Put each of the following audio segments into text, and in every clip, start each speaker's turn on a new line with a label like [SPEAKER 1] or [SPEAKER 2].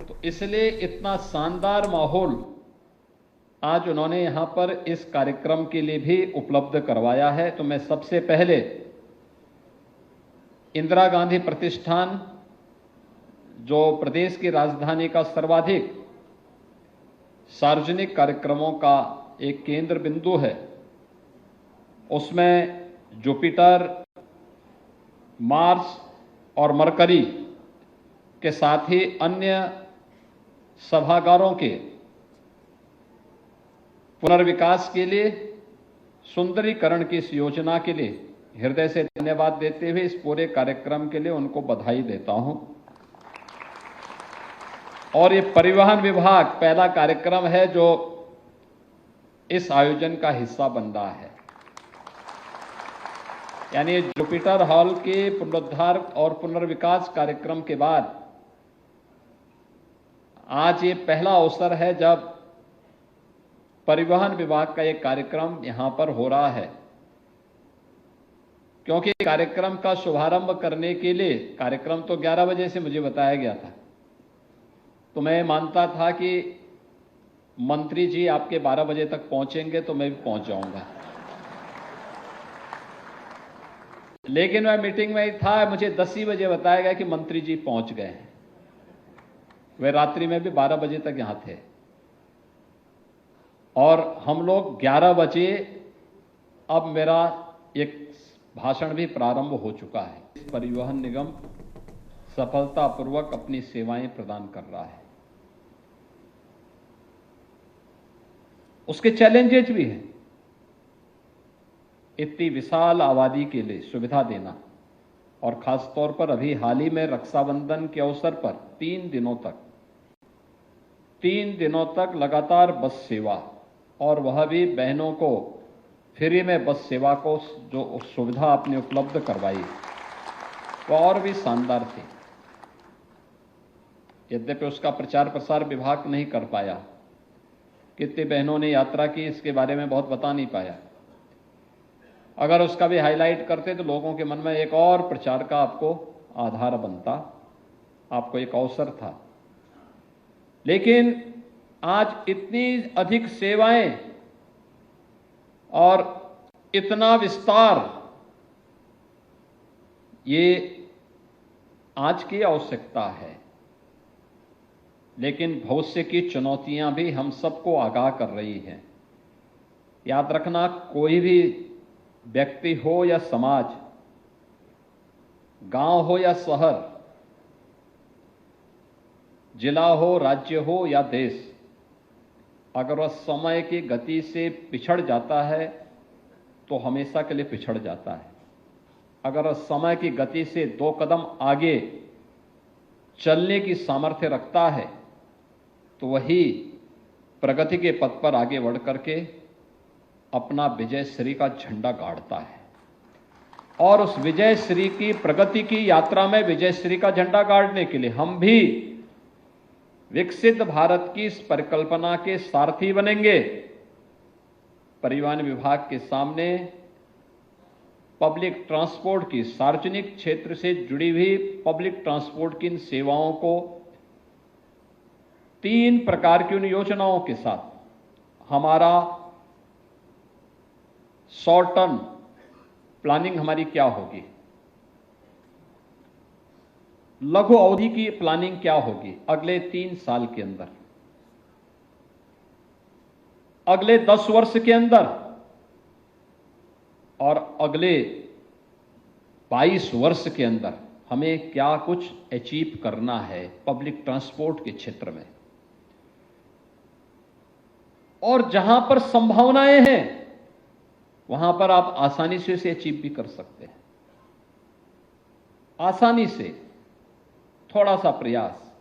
[SPEAKER 1] तो इसलिए इतना शानदार माहौल आज उन्होंने यहां पर इस कार्यक्रम के लिए भी उपलब्ध करवाया है। तो मैं सबसे पहले इंदिरा गांधी प्रतिष्ठान, जो प्रदेश की राजधानी का सर्वाधिक सार्वजनिक कार्यक्रमों का एक केंद्र बिंदु है, उसमें जुपिटर, मार्स और मरकरी के साथ ही अन्य सभागारों के पुनर्विकास के लिए, सुंदरीकरण की इस योजना के लिए हृदय से धन्यवाद देते हुए इस पूरे कार्यक्रम के लिए उनको बधाई देता हूं। और ये परिवहन विभाग पहला कार्यक्रम है जो इस आयोजन का हिस्सा बन रहा है। यानी जुपिटर हॉल के पुनरुद्धार और पुनर्विकास कार्यक्रम के बाद आज ये पहला अवसर है जब परिवहन विभाग का एक कार्यक्रम यहां पर हो रहा है, क्योंकि कार्यक्रम का शुभारंभ करने के लिए, कार्यक्रम तो 11 बजे से मुझे बताया गया था, तो मैं मानता था कि मंत्री जी आपके 12 बजे तक पहुंचेंगे तो मैं भी पहुंच जाऊंगा, लेकिन मैं मीटिंग में ही था, मुझे 10 ही बजे बताया गया कि मंत्री जी पहुंच गए हैं। वे रात्रि में भी 12 बजे तक यहां थे और हम लोग 11 बजे, अब मेरा एक भाषण भी प्रारंभ हो चुका है। परिवहन निगम सफलतापूर्वक अपनी सेवाएं प्रदान कर रहा है। उसके चैलेंजेस भी हैं। इतनी विशाल आबादी के लिए सुविधा देना, और खासतौर पर अभी हाल ही में रक्षाबंधन के अवसर पर 3 दिनों तक लगातार बस सेवा, और वह भी बहनों को फ्री में बस सेवा को जो सुविधा आपने उपलब्ध करवाई वह और भी शानदार थी। यद्यपि उसका प्रचार प्रसार विभाग नहीं कर पाया, कितनी बहनों ने यात्रा की इसके बारे में बहुत बता नहीं पाया। अगर उसका भी हाईलाइट करते तो लोगों के मन में एक और प्रचार का आपको आधार बनता, आपको एक अवसर था। लेकिन आज इतनी अधिक सेवाएं और इतना विस्तार, ये आज की आवश्यकता है, लेकिन भविष्य की चुनौतियां भी हम सबको आगाह कर रही हैं। याद रखना, कोई भी व्यक्ति हो या समाज, गांव हो या शहर, जिला हो, राज्य हो या देश, अगर वह समय की गति से पिछड़ जाता है तो हमेशा के लिए पिछड़ जाता है। अगर वह समय की गति से 2 कदम आगे चलने की सामर्थ्य रखता है तो वही प्रगति के पथ पर आगे बढ़ करके अपना विजयश्री का झंडा गाड़ता है। और उस विजयश्री की, प्रगति की यात्रा में विजयश्री का झंडा गाड़ने के लिए हम भी विकसित भारत की इस परिकल्पना के सारथी बनेंगे। परिवहन विभाग के सामने पब्लिक ट्रांसपोर्ट की, सार्वजनिक क्षेत्र से जुड़ी हुई पब्लिक ट्रांसपोर्ट की इन सेवाओं को 3 प्रकार की उन योजनाओं के साथ हमारा शॉर्ट टर्म प्लानिंग हमारी क्या होगी, लघु अवधि की प्लानिंग क्या होगी अगले 3 साल के अंदर, अगले 10 वर्ष के अंदर, और अगले 22 वर्ष के अंदर हमें क्या कुछ अचीव करना है पब्लिक ट्रांसपोर्ट के क्षेत्र में। और जहां पर संभावनाएं हैं वहां पर आप आसानी से इसे अचीव भी कर सकते हैं। आसानी से, थोड़ा सा प्रयास,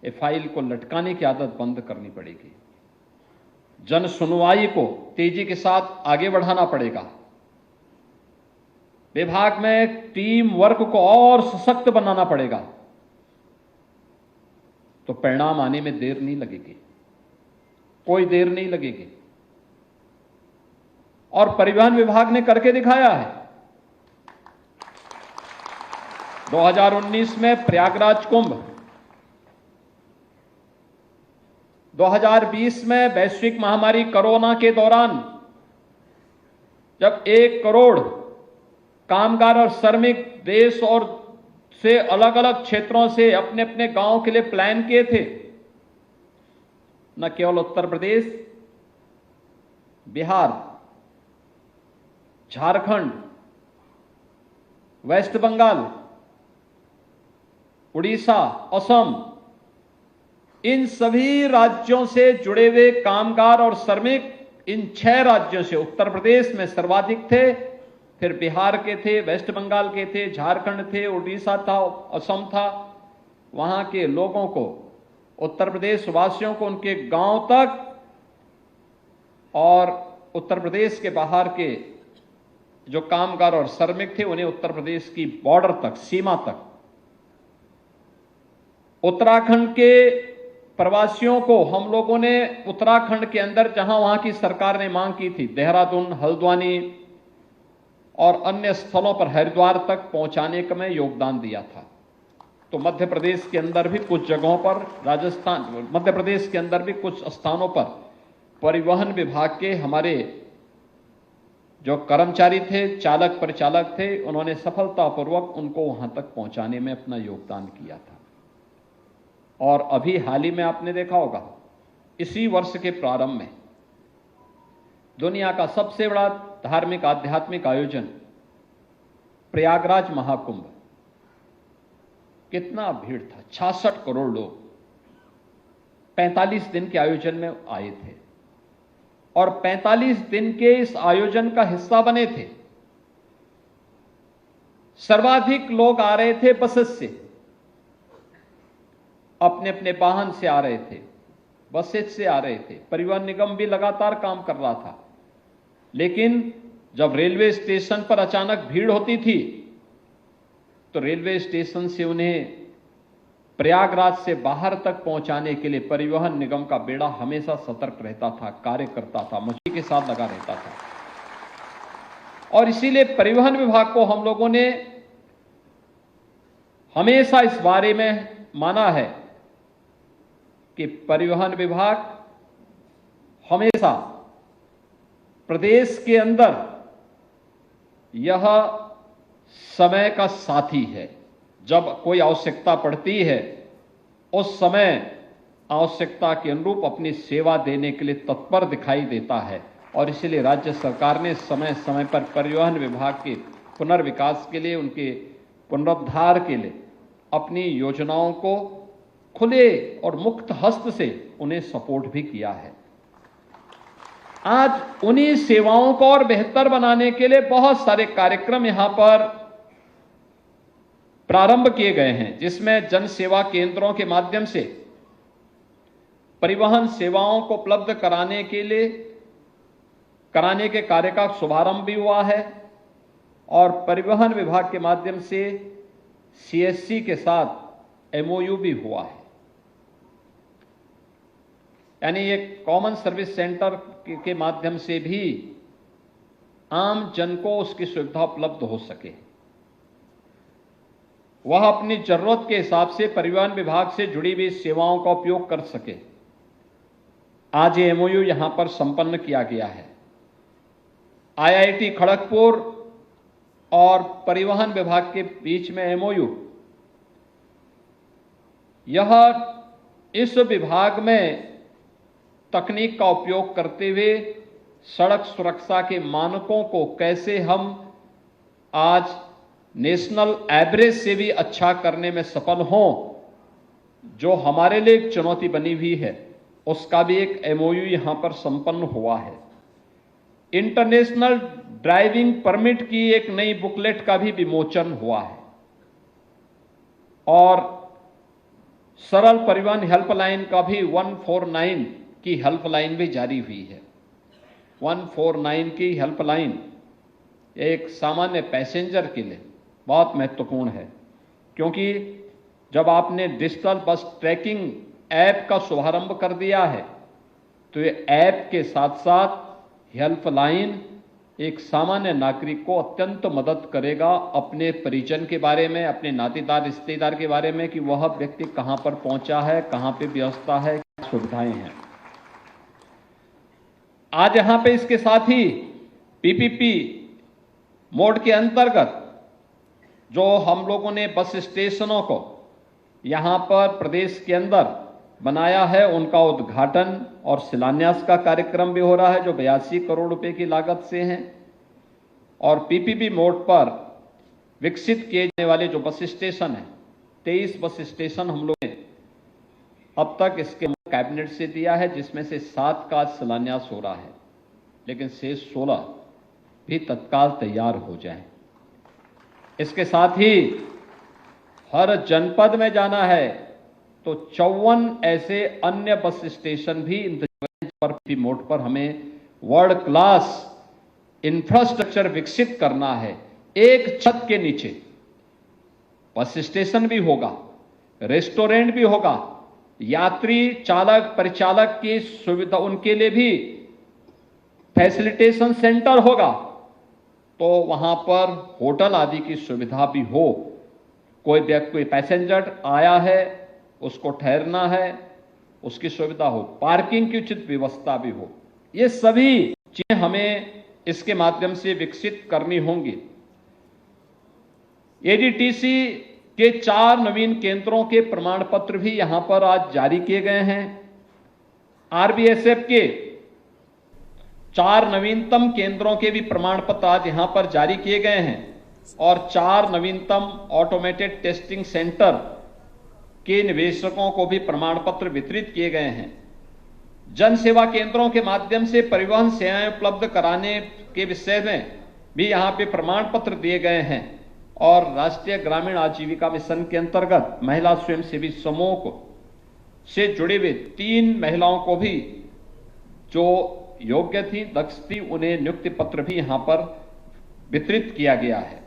[SPEAKER 1] ये फाइल को लटकाने की आदत बंद करनी पड़ेगी। जन सुनवाई को तेजी के साथ आगे बढ़ाना पड़ेगा। विभाग में टीम वर्क को और सशक्त बनाना पड़ेगा, तो परिणाम आने में देर नहीं लगेगी, कोई देर नहीं लगेगी। और परिवहन विभाग ने करके दिखाया है। 2019 में प्रयागराज कुंभ 2020 में वैश्विक महामारी कोरोना के दौरान जब 1 करोड़ कामगार और श्रमिक देश और से अलग अलग क्षेत्रों से अपने अपने गांव के लिए प्लान किए थे, न केवल उत्तर प्रदेश, बिहार, झारखंड, वेस्ट बंगाल, उड़ीसा, असम, इन सभी राज्यों से जुड़े हुए कामगार और श्रमिक इन 6 राज्यों से, उत्तर प्रदेश में सर्वाधिक थे, फिर बिहार के थे, वेस्ट बंगाल के थे, झारखंड थे, उड़ीसा था, असम था। वहां के लोगों को, उत्तर प्रदेश वासियों को उनके गांव तक और उत्तर प्रदेश के बाहर के जो कामगार और श्रमिक थे उन्हें उत्तर प्रदेश की बॉर्डर तक, सीमा तक। उत्तराखंड के प्रवासियों को हम लोगों ने उत्तराखंड के अंदर, जहां वहां की सरकार ने मांग की थी, देहरादून, हल्द्वानी और अन्य स्थलों पर, हरिद्वार तक पहुंचाने का मैं योगदान दिया था। तो मध्य प्रदेश के अंदर भी कुछ जगहों पर, राजस्थान, मध्य प्रदेश के अंदर भी कुछ स्थानों पर परिवहन विभाग के हमारे जो कर्मचारी थे, चालक परिचालक थे, उन्होंने सफलतापूर्वक उनको वहां तक पहुंचाने में अपना योगदान किया था। और अभी हाल ही में आपने देखा होगा, इसी वर्ष के प्रारंभ में दुनिया का सबसे बड़ा धार्मिक आध्यात्मिक आयोजन प्रयागराज महाकुंभ, कितना भीड़ था, 66 करोड़ लोग 45 दिन के आयोजन में आए थे और 45 दिन के इस आयोजन का हिस्सा बने थे। सर्वाधिक लोग आ रहे थे बसेस से, अपने अपने वाहन से आ रहे थे, बसेस से आ रहे थे। परिवहन निगम भी लगातार काम कर रहा था, लेकिन जब रेलवे स्टेशन पर अचानक भीड़ होती थी तो रेलवे स्टेशन से उन्हें प्रयागराज से बाहर तक पहुंचाने के लिए परिवहन निगम का बेड़ा हमेशा सतर्क रहता था, कार्य करता था, मशीन के साथ लगा रहता था। और इसीलिए परिवहन विभाग को हम लोगों ने हमेशा इस बारे में माना है कि परिवहन विभाग हमेशा प्रदेश के अंदर यह समय का साथी है। जब कोई आवश्यकता पड़ती है, उस समय आवश्यकता के अनुरूप अपनी सेवा देने के लिए तत्पर दिखाई देता है। और इसलिए राज्य सरकार ने समय समय पर परिवहन विभाग के पुनर्विकास के लिए, उनके पुनरुद्धार के लिए अपनी योजनाओं को खुले और मुक्त हस्त से उन्हें सपोर्ट भी किया है। आज उन्हीं सेवाओं को और बेहतर बनाने के लिए बहुत सारे कार्यक्रम यहां पर प्रारंभ किए गए हैं, जिसमें जन सेवा केंद्रों के माध्यम से परिवहन सेवाओं को उपलब्ध कराने के कार्य का शुभारंभ भी हुआ है और परिवहन विभाग के माध्यम से सीएससी के साथ एमओयू भी हुआ है। यानी एक कॉमन सर्विस सेंटर के माध्यम से भी आम जन को उसकी सुविधा उपलब्ध हो सके, वह अपनी जरूरत के हिसाब से परिवहन विभाग से जुड़ी हुई सेवाओं का उपयोग कर सके। आज ये एमओयू यहां पर संपन्न किया गया है। आईआईटी खड़गपुर और परिवहन विभाग के बीच में एमओयू, यह इस विभाग में तकनीक का उपयोग करते हुए सड़क सुरक्षा के मानकों को कैसे हम आज नेशनल एवरेज से भी अच्छा करने में सफल हों, जो हमारे लिए एक चुनौती बनी हुई है, उसका भी एक एमओयू यहां पर संपन्न हुआ है। इंटरनेशनल ड्राइविंग परमिट की एक नई बुकलेट का भी विमोचन हुआ है और सरल परिवहन हेल्पलाइन का भी 149 की हेल्पलाइन भी जारी हुई है। 149 की हेल्पलाइन एक सामान्य पैसेंजर के लिए बहुत महत्वपूर्ण है, क्योंकि जब आपने डिजिटल बस ट्रैकिंग ऐप का शुभारंभ कर दिया है, तो ये ऐप के साथ साथ हेल्पलाइन एक सामान्य नागरिक को अत्यंत मदद करेगा अपने परिजन के बारे में, अपने नातेदार रिश्तेदार के बारे में कि वह व्यक्ति कहां पर पहुंचा है, कहां पे व्यवस्था है, क्या सुविधाएं हैं। आज यहां पे इसके साथ ही पीपीपी मोड के अंतर्गत जो हम लोगों ने बस स्टेशनों को यहां पर प्रदेश के अंदर बनाया है, उनका उद्घाटन और शिलान्यास का कार्यक्रम भी हो रहा है, जो 82 करोड़ रुपए की लागत से हैं। और पीपीपी मोड पर विकसित किए जाने वाले जो बस स्टेशन हैं, 23 बस स्टेशन हम लोग ने अब तक इसके कैबिनेट से दिया है, जिसमें से 7 का शिलान्यास हो रहा है, लेकिन शेष 16 भी तत्काल तैयार हो जाएं। इसके साथ ही हर जनपद में जाना है तो 54 ऐसे अन्य बस स्टेशन भी पर मोड पर हमें वर्ल्ड क्लास इंफ्रास्ट्रक्चर विकसित करना है। एक छत के नीचे बस स्टेशन भी होगा, रेस्टोरेंट भी होगा, यात्री चालक परिचालक की सुविधा, उनके लिए भी फैसिलिटेशन सेंटर होगा, तो वहां पर होटल आदि की सुविधा भी हो। कोई पैसेंजर आया है, उसको ठहरना है, उसकी सुविधा हो, पार्किंग की उचित व्यवस्था भी हो। ये सभी चीजें हमें इसके माध्यम से विकसित करनी होंगी। एडीटीसी के 4 नवीन केंद्रों के प्रमाण पत्र भी यहां पर आज जारी किए गए हैं। आरबीएसएफ के 4 नवीनतम केंद्रों के भी प्रमाण पत्र आज यहां पर जारी किए गए हैं और 4 नवीनतम ऑटोमेटेड टेस्टिंग सेंटर के निवेशकों को भी प्रमाण पत्र वितरित किए गए हैं। जन सेवा केंद्रों के माध्यम से परिवहन सेवाएं उपलब्ध कराने के विषय में भी यहां पे प्रमाण पत्र दिए गए हैं और राष्ट्रीय ग्रामीण आजीविका मिशन के अंतर्गत महिला स्वयंसेवी समूह को से जुड़े हुए 3 महिलाओं को भी जो योग्य थी, दक्ष थी, उन्हें नियुक्ति पत्र भी यहां पर वितरित किया गया है।